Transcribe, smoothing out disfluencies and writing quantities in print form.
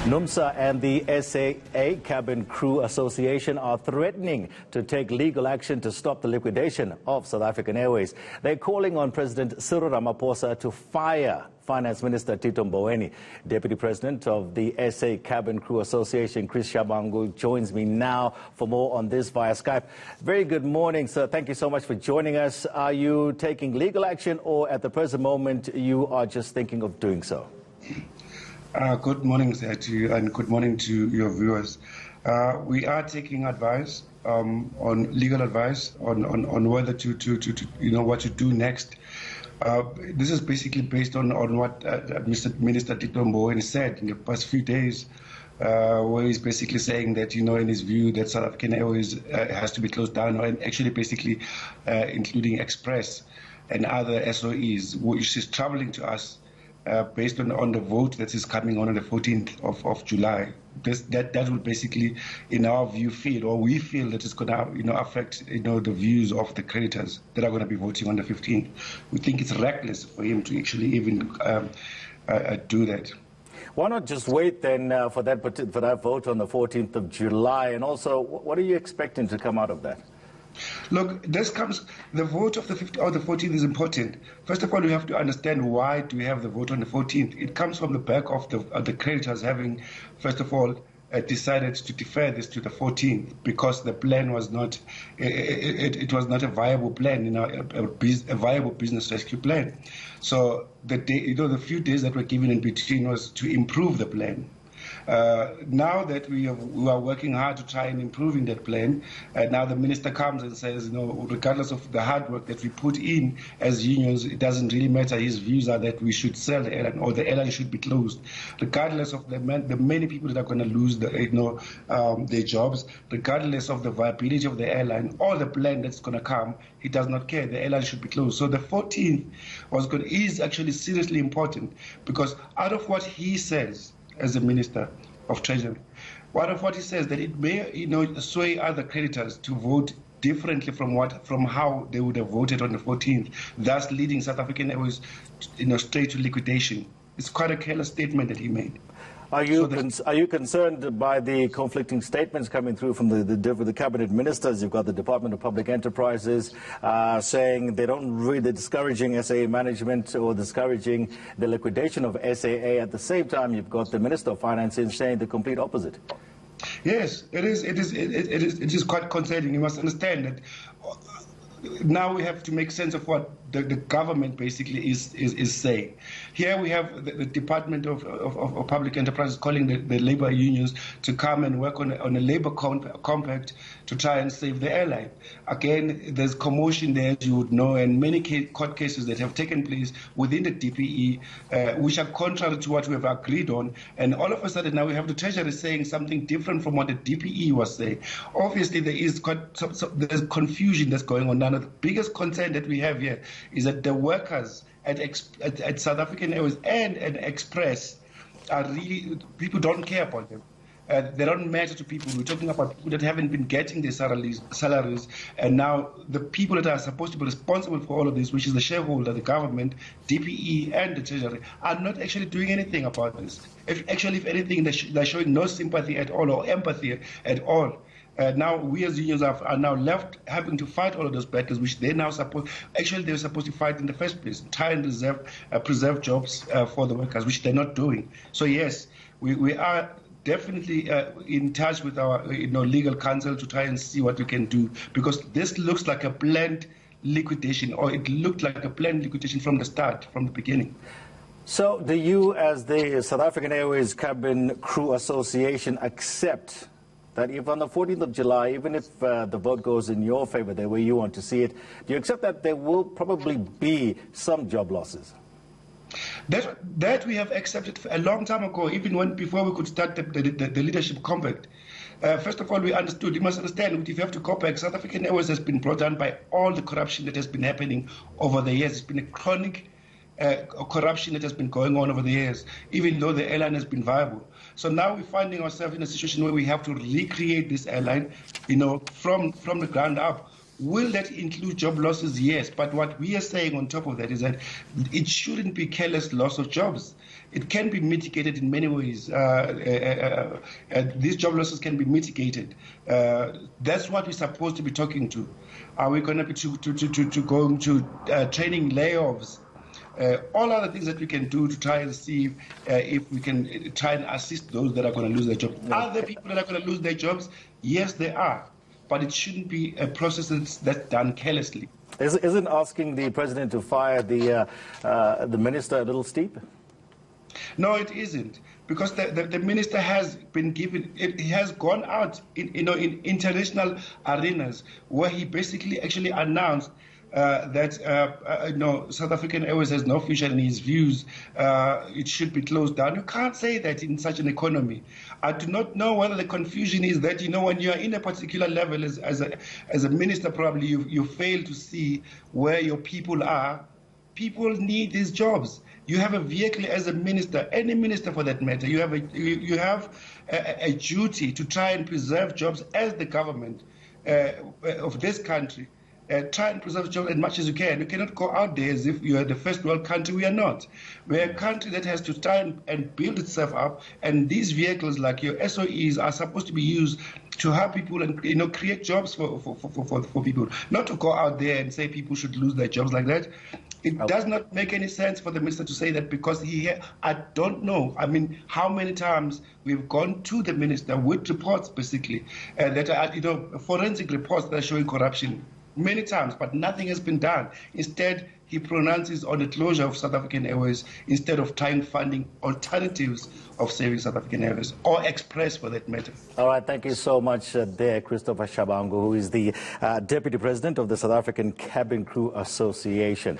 Numsa and the SAA Cabin Crew Association are threatening to take legal action to stop the liquidation of South African Airways. They're calling on President Cyril Ramaphosa to fire Finance Minister Tito Mboweni. Deputy President of the SA Cabin Crew Association, Shabangu, joins me now for more on this via Skype. Very good morning, sir. Thank you so much for joining us. Are you taking legal action, or at the present moment you are just thinking of doing so? Good morning, sir, to you, and good morning to your viewers. We are taking advice, on legal advice, on whether to what to do next. This is basically based on what Minister Tito Mboweni said in the past few days, where he's basically saying that, in his view, that South African Airways has to be closed down, and actually basically including Express and other SOEs, which is troubling to us. Based on the vote that is coming on the 14th of July, that will basically, in our view, we feel that it's going to affect the views of the creditors that are going to be voting on the 15th. We think it's reckless for him to actually even do that. Why not just wait then for that vote on the 14th of July? And also, what are you expecting to come out of that? Look, the vote of the 15th or the 14th is important. First of all, we have to understand why do we have the vote on the 14th. It comes from the back of the creditors having, first of all, decided to defer this to the 14th because the plan was not, it was not a viable plan, a viable business rescue plan. So the few days that were given in between was to improve the plan. Now that we are working hard to try and improving that plan, now the minister comes and says, regardless of the hard work that we put in as unions, it doesn't really matter. His views are that we should sell the airline, or the airline should be closed, regardless of the many people that are going to lose their jobs, regardless of the viability of the airline or the plan that's going to come. He does not care. The airline should be closed. So the 14th is actually seriously important, because out of what he says as the Minister of Treasury, one of what he says, that it may sway other creditors to vote differently from how they would have voted on the 14th, thus leading South African Airways straight to liquidation. It's quite a careless statement that he made. Are you concerned by the conflicting statements coming through from the cabinet ministers? You've got the Department of Public Enterprises saying they're discouraging SAA management or discouraging the liquidation of SAA. At the same time, you've got the Minister of Finance saying the complete opposite. Yes, it is quite concerning. You must understand that now we have to make sense of what the government basically is saying. Here we have the Department of Public Enterprise calling the labor unions to come and work on a labor compact to try and save the airline. Again, there's commotion there, as you would know, and many court cases that have taken place within the DPE, which are contrary to what we have agreed on. And all of a sudden now we have the Treasury saying something different from what the DPE was saying. Obviously, there is there's confusion that's going on now. The biggest concern that we have here is that the workers at South African Airways and Express are really, people don't care about them. They don't matter to people. We're talking about people that haven't been getting their salaries, and now the people that are supposed to be responsible for all of this, which is the shareholder, the government, DPE, and the Treasury, are not actually doing anything about this. If anything, they're showing no sympathy at all or empathy at all. Now we as unions are now left having to fight all of those battles, which they now they were supposed to fight in the first place, try and preserve jobs for the workers, which they're not doing. So yes, we are definitely in touch with our legal counsel to try and see what we can do, because this looks like a planned liquidation, or it looked like a planned liquidation from the start, from the beginning. So do you, as the South African Airways Cabin Crew Association, accept that if on the 14th of July, even if the vote goes in your favor, the way you want to see it, do you accept that there will probably be some job losses? That we have accepted a long time ago, even before we could start the leadership compact. First of all, you must understand, if you have to go back, South African Airways has been brought down by all the corruption that has been happening over the years. It's been a chronic corruption that has been going on over the years, even though the airline has been viable. So now we're finding ourselves in a situation where we have to recreate this airline, from the ground up. Will that include job losses? Yes. But what we are saying on top of that is that it shouldn't be careless loss of jobs. it can be mitigated in many ways. These job losses can be mitigated. That's what we're supposed to be talking to. Are we going to be going to training layoffs? All other things that we can do to try and see if we can try and assist those that are going to lose their jobs. Are there people that are going to lose their jobs? Yes, there are. But it shouldn't be a process that's done carelessly. Isn't asking the president to fire the minister a little steep? No, it isn't, because the minister has been given. He has gone out in international arenas where he basically actually announced that South African Airways has no future in his views. It should be closed down. You can't say that in such an economy. I do not know whether the confusion is that when you are in a particular level as a minister, probably you fail to see where your people are. People need these jobs. You have a vehicle as a minister, any minister for that matter. You have a duty to try and preserve jobs as the government of this country. Try and preserve jobs as much as you can. You cannot go out there as if you are the first world country. We are not. We are a country that has to try and build itself up. And these vehicles, like your SOEs, are supposed to be used to help people and create jobs for people. Not to go out there and say people should lose their jobs like that. It does not make any sense for the minister to say that, because I don't know. I mean, how many times we've gone to the minister with reports, basically, that are forensic reports that are showing corruption. Many times, but nothing has been done. Instead, he pronounces on the closure of South African Airways instead of trying funding alternatives of saving South African Airways, or Express for that matter. All right, thank you so much there, Christopher Shabangu, who is the Deputy President of the South African Cabin Crew Association.